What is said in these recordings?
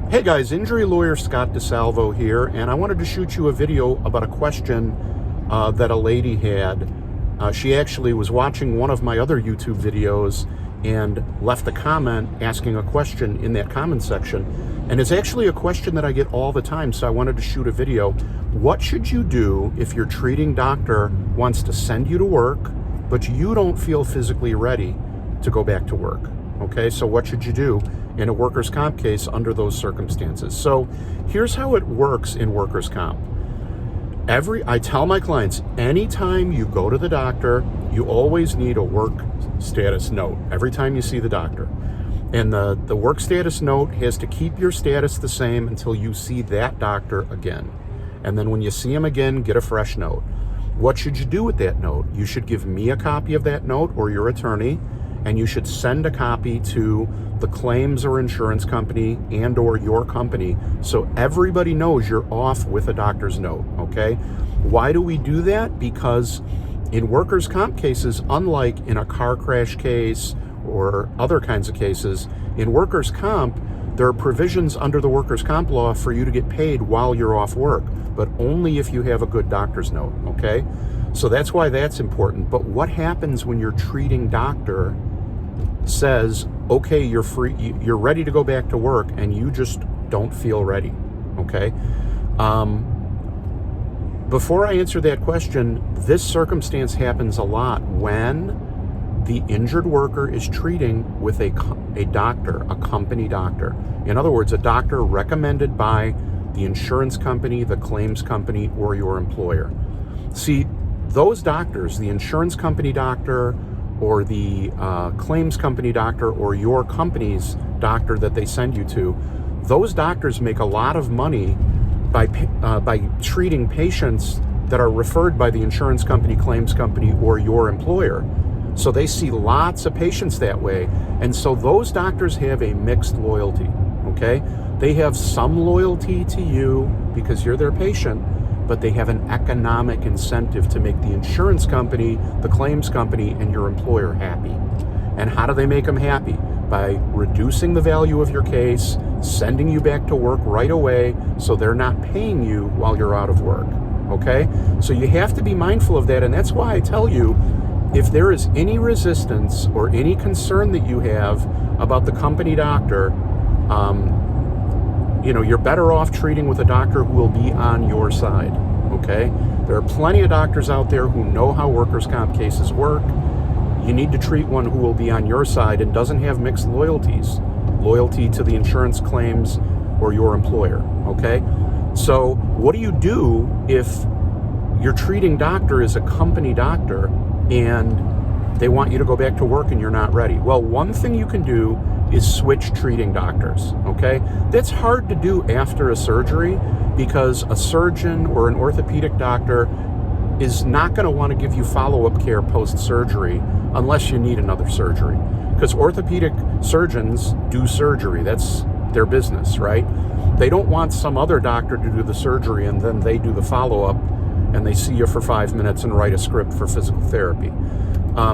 Hey guys, injury lawyer Scott DeSalvo here, and I wanted to shoot you a video about a question that a lady had. She actually was watching one of my other YouTube videos and left a comment asking a question in that comment section. And it's actually a question that I get all the time, so I wanted to shoot a video. What should you do if your treating doctor wants to send you to work, but you don't feel physically ready to go back to work? Okay, so what should you do in a workers' comp case under those circumstances? So here's how it works in workers' comp. I tell my clients, anytime you go to the doctor, you always need a work status note every time you see the doctor. And the work status note has to keep your status the same until you see that doctor again. And then when you see him again, get a fresh note. What should you do with that note? You should give me a copy of that note or your attorney, and you should send a copy to the claims or insurance company and or your company so everybody knows you're off with a doctor's note, okay? Why do we do that? Because in workers' comp cases, unlike in a car crash case or other kinds of cases, in workers' comp, there are provisions under the workers' comp law for you to get paid while you're off work, but only if you have a good doctor's note, okay? So that's why that's important. But what happens when your treating doctor says, okay, you're free, you're ready to go back to work, and you just don't feel ready, okay? Before I answer that question, this circumstance happens a lot when the injured worker is treating with a doctor, a company doctor. In other words, a doctor recommended by the insurance company, the claims company, or your employer. See, those doctors, the insurance company doctor, or the claims company doctor, or your company's doctor that they send you to, those doctors make a lot of money by treating patients that are referred by the insurance company, claims company, or your employer. So they see lots of patients that way. And so those doctors have a mixed loyalty, okay? They have some loyalty to you because you're their patient, but they have an economic incentive to make the insurance company, the claims company, and your employer happy. And how do they make them happy? By reducing the value of your case, sending you back to work right away so they're not paying you while you're out of work, okay? So you have to be mindful of that, and that's why I tell you, if there is any resistance or any concern that you have about the company doctor, you're better off treating with a doctor who will be on your side, okay? There are plenty of doctors out there who know how workers' comp cases work. You need to treat one who will be on your side and doesn't have mixed loyalties, loyalty to the insurance claims or your employer, okay? So what do you do if your treating doctor is a company doctor and they want you to go back to work and you're not ready? Well, one thing you can do is switch treating doctors, okay? That's hard to do after a surgery because a surgeon or an orthopedic doctor is not going to want to give you follow-up care post-surgery unless you need another surgery. Because orthopedic surgeons do surgery. That's their business, right? They don't want some other doctor to do the surgery and then they do the follow-up and they see you for 5 minutes and write a script for physical therapy.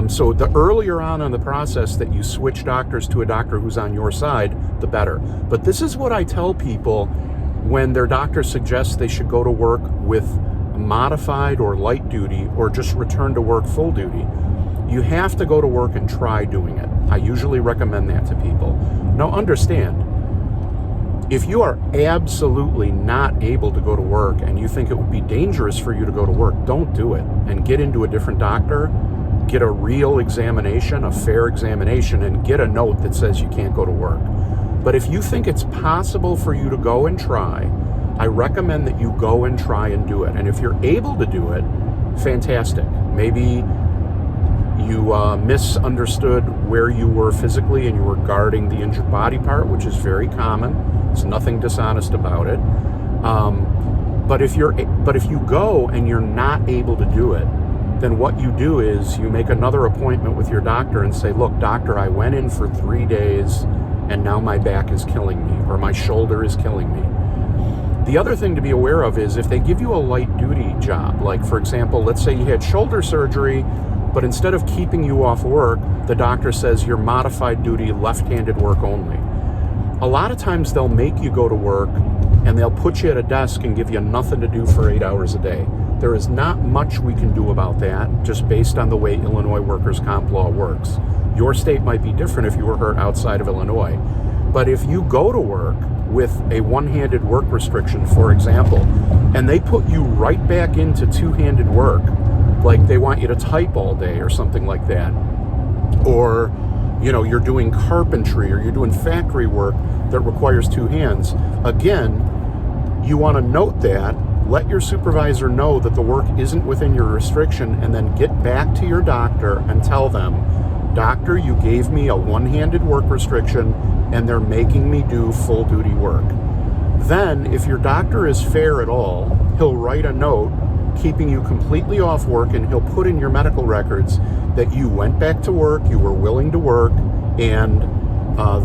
So the earlier on in the process that you switch doctors to a doctor who's on your side, the better. But this is what I tell people when their doctor suggests they should go to work with modified or light duty or just return to work full duty. You have to go to work and try doing it. I usually recommend that to people. Now understand, if you are absolutely not able to go to work and you think it would be dangerous for you to go to work, don't do it and get into a different doctor. Get a real examination, a fair examination, and get a note that says you can't go to work. But if you think it's possible for you to go and try, I recommend that you go and try and do it. And if you're able to do it, fantastic. Maybe you misunderstood where you were physically and you were guarding the injured body part, which is very common. There's nothing dishonest about it. But if you go and you're not able to do it, then what you do is you make another appointment with your doctor and say, look, doctor, I went in for 3 days and now my back is killing me or my shoulder is killing me. The other thing to be aware of is if they give you a light duty job, like for example, let's say you had shoulder surgery, but instead of keeping you off work, the doctor says you're modified duty, left-handed work only. a lot of times they'll make you go to work and they'll put you at a desk and give you nothing to do for 8 hours a day. There is not much we can do about that, just based on the way Illinois workers' comp law works. Your state might be different if you were hurt outside of Illinois. But if you go to work with a one-handed work restriction, for example, and they put you right back into two-handed work, like they want you to type all day or something like that, or you're doing carpentry or you're doing factory work that requires two hands, again, you want to note that, let your supervisor know that the work isn't within your restriction, and then get back to your doctor and tell them, doctor, you gave me a one-handed work restriction and they're making me do full duty work. Then, if your doctor is fair at all, he'll write a note keeping you completely off work, and he'll put in your medical records that you went back to work, you were willing to work, and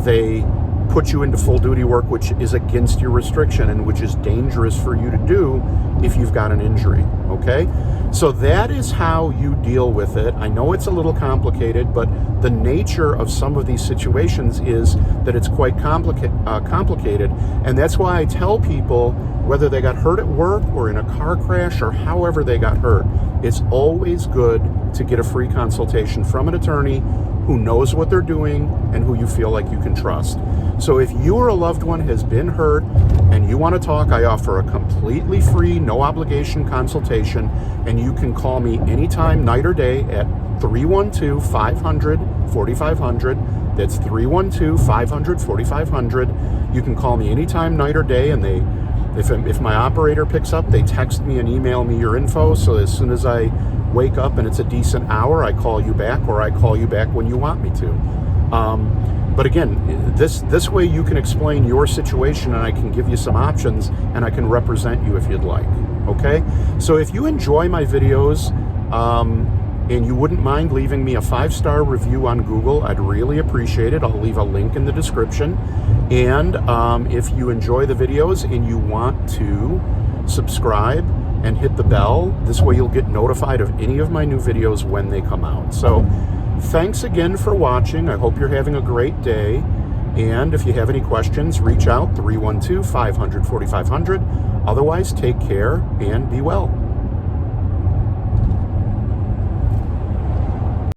they put you into full duty work, which is against your restriction and which is dangerous for you to do if you've got an injury, okay? So that is how you deal with it. I know it's a little complicated, but the nature of some of these situations is that it's quite complicated, and that's why I tell people, whether they got hurt at work or in a car crash or however they got hurt, it's always good to get a free consultation from an attorney who knows what they're doing and who you feel like you can trust. So if you or a loved one has been hurt and you want to talk, I offer a completely free, no obligation consultation, and you can call me anytime, night or day, at 312-500-4500. That's 312-500-4500. You can call me anytime, night or day, and if my operator picks up, they text me and email me your info, so as soon as I wake up and it's a decent hour, I call you back, or I call you back when you want me to. But again, this way you can explain your situation, and I can give you some options, and I can represent you if you'd like, okay? So if you enjoy my videos, and you wouldn't mind leaving me a 5-star review on Google, I'd really appreciate it. I'll leave a link in the description. And if you enjoy the videos and you want to subscribe and hit the bell, this way you'll get notified of any of my new videos when they come out. So thanks again for watching. I hope you're having a great day. And if you have any questions, reach out, 312-500-4500. Otherwise, take care and be well.